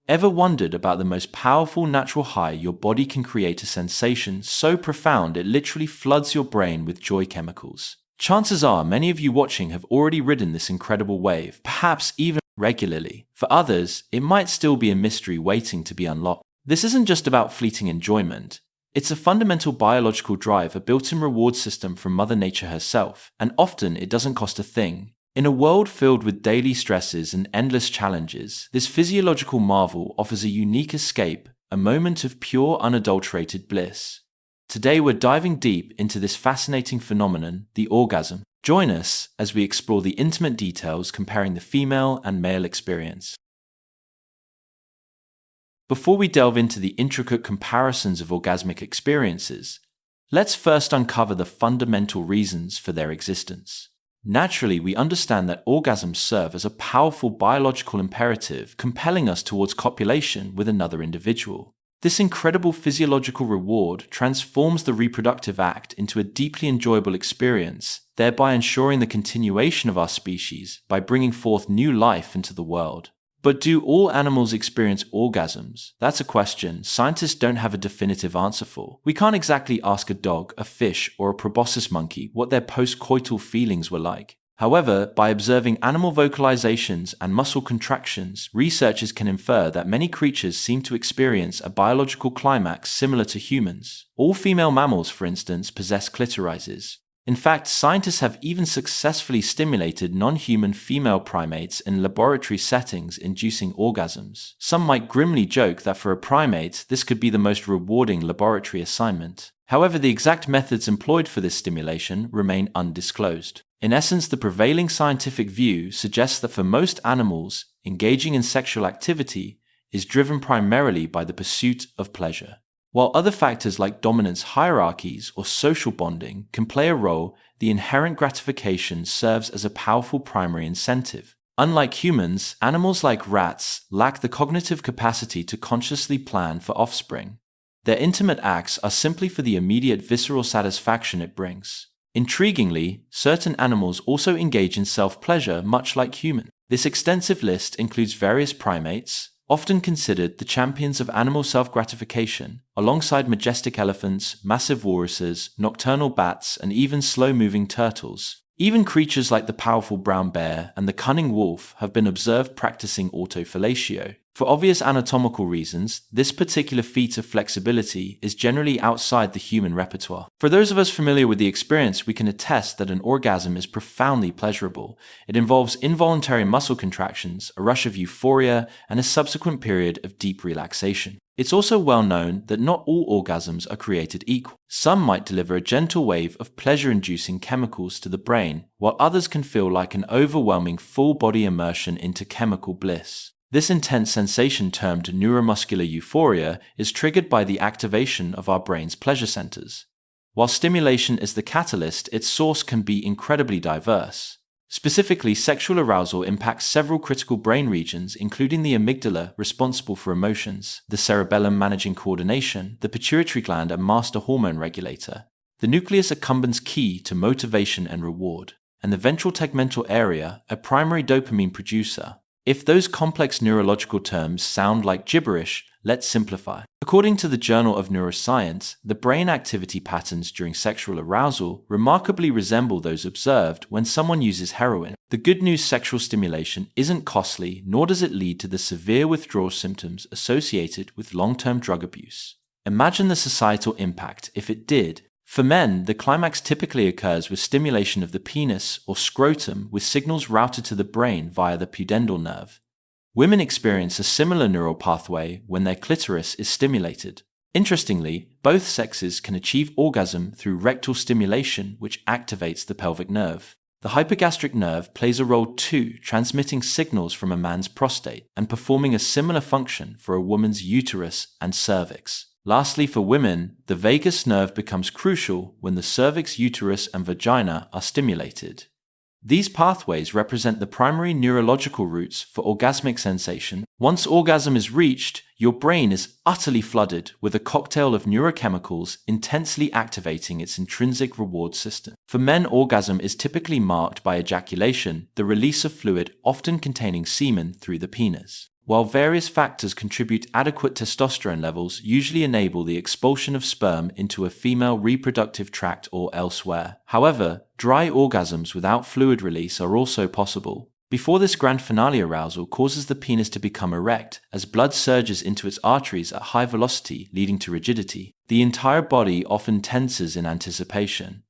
Ever wondered about the most powerful natural high your body can create a sensation so profound it literally floods your brain with joy chemicals? Chances are many of you watching have already ridden this incredible wave, perhaps even regularly. For others, it might still be a mystery waiting to be unlocked. This isn't just about fleeting enjoyment. It's a fundamental biological drive, a built-in reward system from Mother Nature herself, and often it doesn't cost a thing. In a world filled with daily stresses and endless challenges, this physiological marvel offers a unique escape, a moment of pure, unadulterated bliss. Today we're diving deep into this fascinating phenomenon, the orgasm. Join us as we explore the intimate details comparing the female and male experience. Before we delve into the intricate comparisons of orgasmic experiences, let's first uncover the fundamental reasons for their existence. Naturally, we understand that orgasms serve as a powerful biological imperative, compelling us towards copulation with another individual. This incredible physiological reward transforms the reproductive act into a deeply enjoyable experience, thereby ensuring the continuation of our species by bringing forth new life into the world. But do all animals experience orgasms? That's a question scientists don't have a definitive answer for. We can't exactly ask a dog, a fish, or a proboscis monkey what their post-coital feelings were like. However, by observing animal vocalizations and muscle contractions, researchers can infer that many creatures seem to experience a biological climax similar to humans. All female mammals, for instance, possess clitorises. In fact, scientists have even successfully stimulated non-human female primates in laboratory settings, inducing orgasms. Some might grimly joke that for a primate, this could be the most rewarding laboratory assignment. However, the exact methods employed for this stimulation remain undisclosed. In essence, the prevailing scientific view suggests that for most animals, engaging in sexual activity is driven primarily by the pursuit of pleasure. While other factors like dominance hierarchies or social bonding can play a role, the inherent gratification serves as a powerful primary incentive. Unlike humans, animals like rats lack the cognitive capacity to consciously plan for offspring. Their intimate acts are simply for the immediate visceral satisfaction it brings. Intriguingly, certain animals also engage in self-pleasure much like humans. This extensive list includes various primates, often considered the champions of animal self-gratification, alongside majestic elephants, massive walruses, nocturnal bats, and even slow-moving turtles. Even creatures like the powerful brown bear and the cunning wolf have been observed practicing autofellatio. For obvious anatomical reasons, this particular feat of flexibility is generally outside the human repertoire. For those of us familiar with the experience, we can attest that an orgasm is profoundly pleasurable. It involves involuntary muscle contractions, a rush of euphoria, and a subsequent period of deep relaxation. It's also well known that not all orgasms are created equal. Some might deliver a gentle wave of pleasure-inducing chemicals to the brain, while others can feel like an overwhelming full-body immersion into chemical bliss. This intense sensation, termed neuromuscular euphoria, is triggered by the activation of our brain's pleasure centers. While stimulation is the catalyst, its source can be incredibly diverse. Specifically, sexual arousal impacts several critical brain regions, including the amygdala, responsible for emotions, the cerebellum managing coordination, the pituitary gland, a master hormone regulator, the nucleus, accumbens, key to motivation and reward, and the ventral tegmental area, a primary dopamine producer. If those complex neurological terms sound like gibberish, let's simplify. According to the Journal of Neuroscience, the brain activity patterns during sexual arousal remarkably resemble those observed when someone uses heroin. The good news: sexual stimulation isn't costly, nor does it lead to the severe withdrawal symptoms associated with long-term drug abuse. Imagine the societal impact if it did. For men, the climax typically occurs with stimulation of the penis or scrotum, with signals routed to the brain via the pudendal nerve. Women experience a similar neural pathway when their clitoris is stimulated. Interestingly, both sexes can achieve orgasm through rectal stimulation, which activates the pelvic nerve. The hypogastric nerve plays a role too, transmitting signals from a man's prostate and performing a similar function for a woman's uterus and cervix. Lastly, for women, the vagus nerve becomes crucial when the cervix, uterus, and vagina are stimulated. These pathways represent the primary neurological routes for orgasmic sensation. Once orgasm is reached, your brain is utterly flooded with a cocktail of neurochemicals intensely activating its intrinsic reward system. For men, orgasm is typically marked by ejaculation, the release of fluid often containing semen through the penis. While various factors contribute, adequate testosterone levels usually enable the expulsion of sperm into a female reproductive tract or elsewhere. However, dry orgasms without fluid release are also possible. Before this grand finale, arousal causes the penis to become erect as blood surges into its arteries at high velocity, leading to rigidity. The entire body often tenses in anticipation.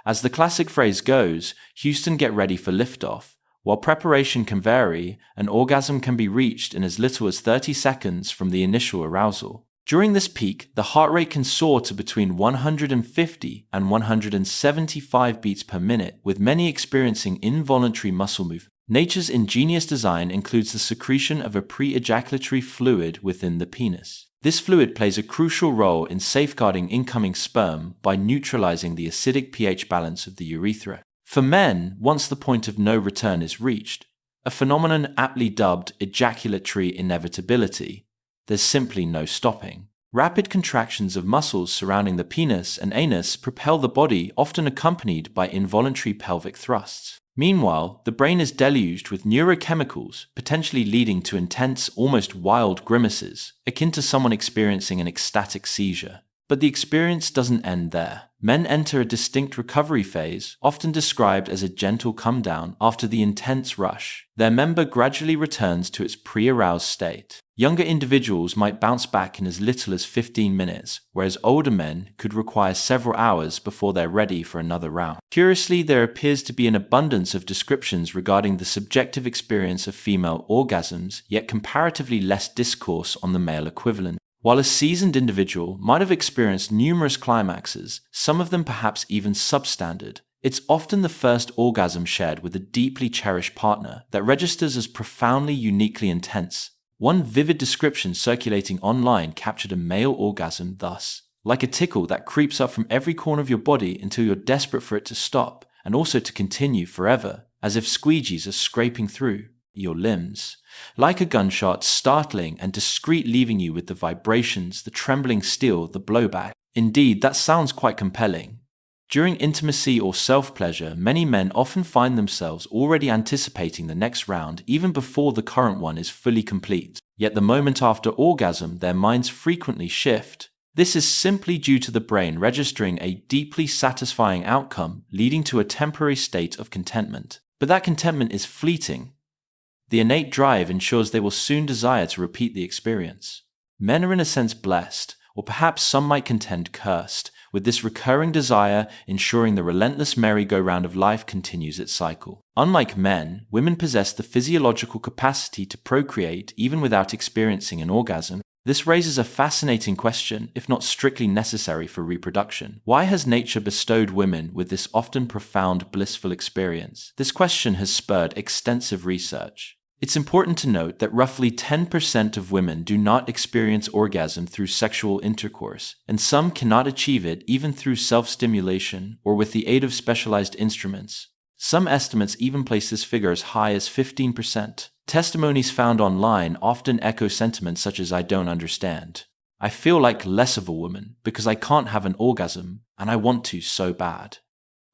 As the classic phrase goes, Houston, get ready for liftoff. While preparation can vary, an orgasm can be reached in as little as 30 seconds from the initial arousal. During this peak, the heart rate can soar to between 150 and 175 beats per minute, with many experiencing involuntary muscle movement. Nature's ingenious design includes the secretion of a pre-ejaculatory fluid within the penis. This fluid plays a crucial role in safeguarding incoming sperm by neutralizing the acidic pH balance of the urethra. For men, once the point of no return is reached, a phenomenon aptly dubbed ejaculatory inevitability, there's simply no stopping. Rapid contractions of muscles surrounding the penis and anus propel the body, often accompanied by involuntary pelvic thrusts. Meanwhile, the brain is deluged with neurochemicals, potentially leading to intense, almost wild grimaces, akin to someone experiencing an ecstatic seizure. But the experience doesn't end there. Men enter a distinct recovery phase, often described as a gentle come-down after the intense rush. Their member gradually returns to its pre-aroused state. Younger individuals might bounce back in as little as 15 minutes, whereas older men could require several hours before they're ready for another round. Curiously, there appears to be an abundance of descriptions regarding the subjective experience of female orgasms, yet comparatively less discourse on the male equivalent. While a seasoned individual might have experienced numerous climaxes, some of them perhaps even substandard, it's often the first orgasm shared with a deeply cherished partner that registers as profoundly uniquely intense. One vivid description circulating online captured a male orgasm thus: like a tickle that creeps up from every corner of your body until you're desperate for it to stop, and also to continue forever, as if squeegees are scraping through your limbs. Like a gunshot, startling and discreet, leaving you with the vibrations, the trembling steel, the blowback. Indeed, that sounds quite compelling. During intimacy or self-pleasure, many men often find themselves already anticipating the next round even before the current one is fully complete. Yet the moment after orgasm, their minds frequently shift. This is simply due to the brain registering a deeply satisfying outcome, leading to a temporary state of contentment. But that contentment is fleeting. The innate drive ensures they will soon desire to repeat the experience. Men are in a sense blessed, or perhaps some might contend cursed, with this recurring desire ensuring the relentless merry-go-round of life continues its cycle. Unlike men, women possess the physiological capacity to procreate even without experiencing an orgasm. This raises a fascinating question, if not strictly necessary for reproduction. Why has nature bestowed women with this often profound, blissful experience? This question has spurred extensive research. It's important to note that roughly 10% of women do not experience orgasm through sexual intercourse, and some cannot achieve it even through self-stimulation or with the aid of specialized instruments. Some estimates even place this figure as high as 15%. Testimonies found online often echo sentiments such as "I don't understand. I feel like less of a woman because I can't have an orgasm and I want to so bad.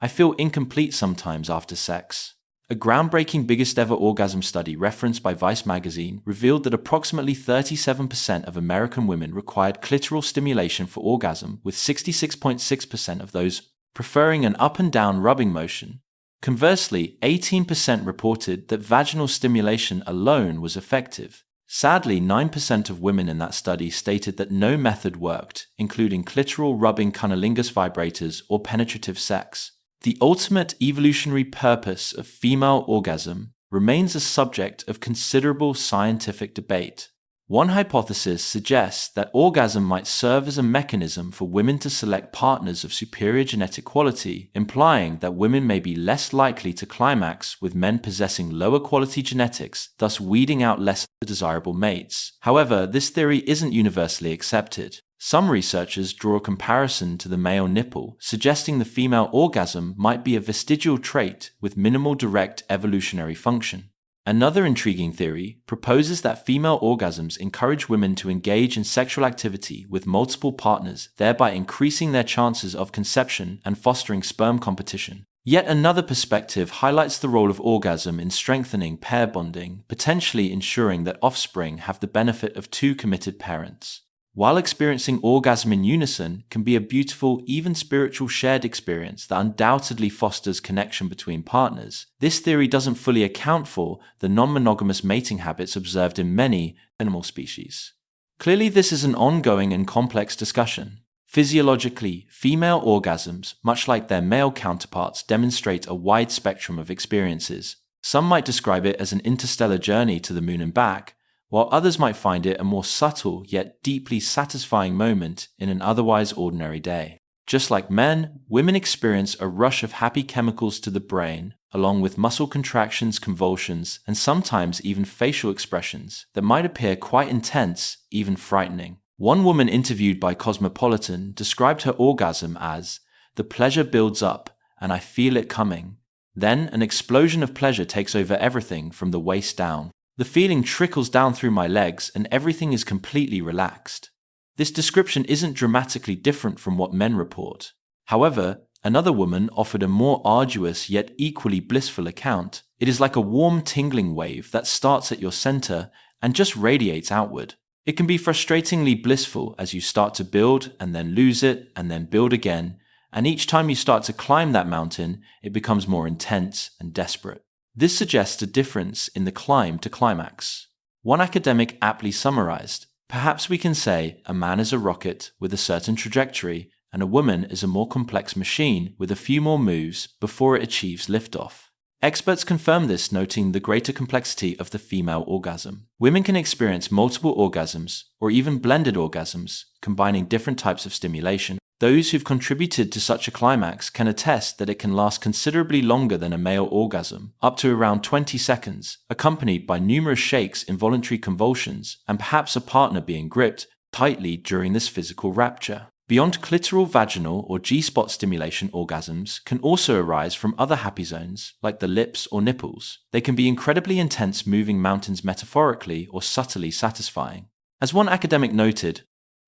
I feel incomplete sometimes after sex." A groundbreaking biggest ever orgasm study referenced by Vice magazine revealed that approximately 37% of American women required clitoral stimulation for orgasm, with 66.6% of those preferring an up and down rubbing motion. Conversely, 18% reported that vaginal stimulation alone was effective. Sadly, 9% of women in that study stated that no method worked, including clitoral rubbing, cunnilingus vibrators, or penetrative sex. The ultimate evolutionary purpose of female orgasm remains a subject of considerable scientific debate. One hypothesis suggests that orgasm might serve as a mechanism for women to select partners of superior genetic quality, implying that women may be less likely to climax with men possessing lower quality genetics, thus weeding out less desirable mates. However, this theory isn't universally accepted. Some researchers draw a comparison to the male nipple, suggesting the female orgasm might be a vestigial trait with minimal direct evolutionary function. Another intriguing theory proposes that female orgasms encourage women to engage in sexual activity with multiple partners, thereby increasing their chances of conception and fostering sperm competition. Yet another perspective highlights the role of orgasm in strengthening pair bonding, potentially ensuring that offspring have the benefit of two committed parents. While experiencing orgasm in unison can be a beautiful, even spiritual shared experience that undoubtedly fosters connection between partners, this theory doesn't fully account for the non-monogamous mating habits observed in many animal species. Clearly, this is an ongoing and complex discussion. Physiologically, female orgasms, much like their male counterparts, demonstrate a wide spectrum of experiences. Some might describe it as an interstellar journey to the moon and back, while others might find it a more subtle yet deeply satisfying moment in an otherwise ordinary day. Just like men, women experience a rush of happy chemicals to the brain, along with muscle contractions, convulsions, and sometimes even facial expressions that might appear quite intense, even frightening. One woman interviewed by Cosmopolitan described her orgasm as, "The pleasure builds up, and I feel it coming. Then an explosion of pleasure takes over everything from the waist down. The feeling trickles down through my legs and everything is completely relaxed." This description isn't dramatically different from what men report. However, another woman offered a more arduous yet equally blissful account. "It is like a warm tingling wave that starts at your center and just radiates outward. It can be frustratingly blissful as you start to build and then lose it and then build again, and each time you start to climb that mountain, it becomes more intense and desperate." This suggests a difference in the climb to climax. One academic aptly summarized, "Perhaps we can say a man is a rocket with a certain trajectory and a woman is a more complex machine with a few more moves before it achieves liftoff." Experts confirm this, noting the greater complexity of the female orgasm. Women can experience multiple orgasms or even blended orgasms, combining different types of stimulation. Those who've contributed to such a climax can attest that it can last considerably longer than a male orgasm, up to around 20 seconds, accompanied by numerous shakes, involuntary convulsions, and perhaps a partner being gripped tightly during this physical rapture. Beyond clitoral, vaginal, or G-spot stimulation, orgasms can also arise from other happy zones, like the lips or nipples. They can be incredibly intense, moving mountains metaphorically or subtly satisfying. As one academic noted,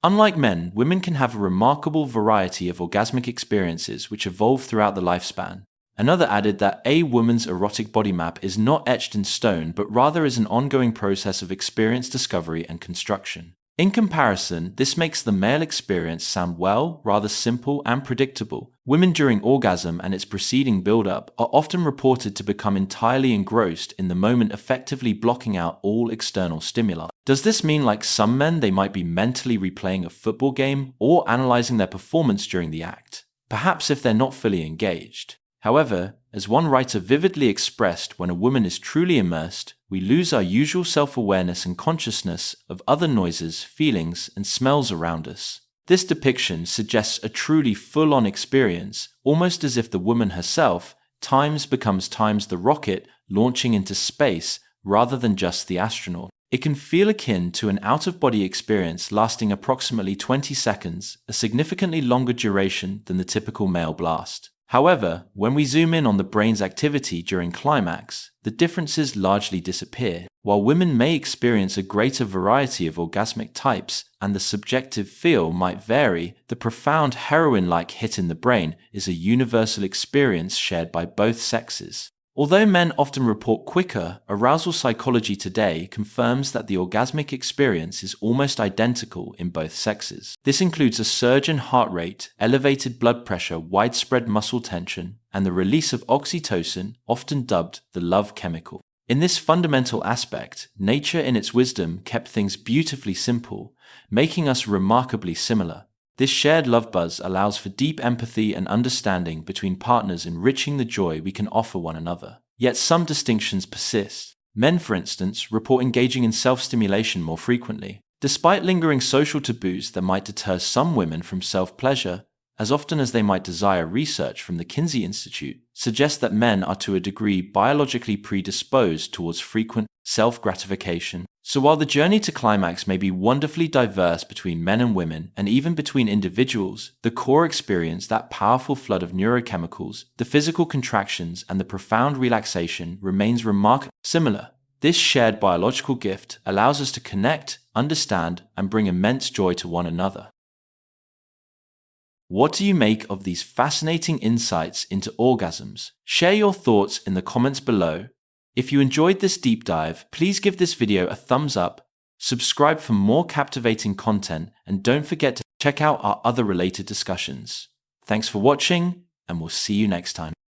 "Unlike men, women can have a remarkable variety of orgasmic experiences which evolve throughout the lifespan." Another added that a woman's erotic body map is not etched in stone, but rather is an ongoing process of experience discovery and construction. In comparison, this makes the male experience sound rather simple and predictable. Women during orgasm and its preceding build-up are often reported to become entirely engrossed in the moment, effectively blocking out all external stimuli. Does this mean, like some men, they might be mentally replaying a football game or analyzing their performance during the act? Perhaps if they're not fully engaged. However, as one writer vividly expressed, when a woman is truly immersed, we lose our usual self-awareness and consciousness of other noises, feelings, and smells around us. This depiction suggests a truly full-on experience, almost as if the woman herself becomes the rocket launching into space rather than just the astronaut. It can feel akin to an out-of-body experience lasting approximately 20 seconds, a significantly longer duration than the typical male blast. However, when we zoom in on the brain's activity during climax, the differences largely disappear. While women may experience a greater variety of orgasmic types and the subjective feel might vary, the profound heroin-like hit in the brain is a universal experience shared by both sexes. Although men often report quicker, arousal psychology today confirms that the orgasmic experience is almost identical in both sexes. This includes a surge in heart rate, elevated blood pressure, widespread muscle tension, and the release of oxytocin, often dubbed the love chemical. In this fundamental aspect, nature in its wisdom kept things beautifully simple, making us remarkably similar. This shared love buzz allows for deep empathy and understanding between partners, enriching the joy we can offer one another. Yet some distinctions persist. Men, for instance, report engaging in self-stimulation more frequently. Despite lingering social taboos that might deter some women from self-pleasure, as often as they might desire, research from the Kinsey Institute suggests that men are to a degree biologically predisposed towards frequent self-gratification. So while the journey to climax may be wonderfully diverse between men and women, and even between individuals, the core experience, that powerful flood of neurochemicals, the physical contractions, and the profound relaxation remains remarkably similar. This shared biological gift allows us to connect, understand, and bring immense joy to one another. What do you make of these fascinating insights into orgasms? Share your thoughts in the comments below. If you enjoyed this deep dive, please give this video a thumbs up, subscribe for more captivating content, and don't forget to check out our other related discussions. Thanks for watching, and we'll see you next time.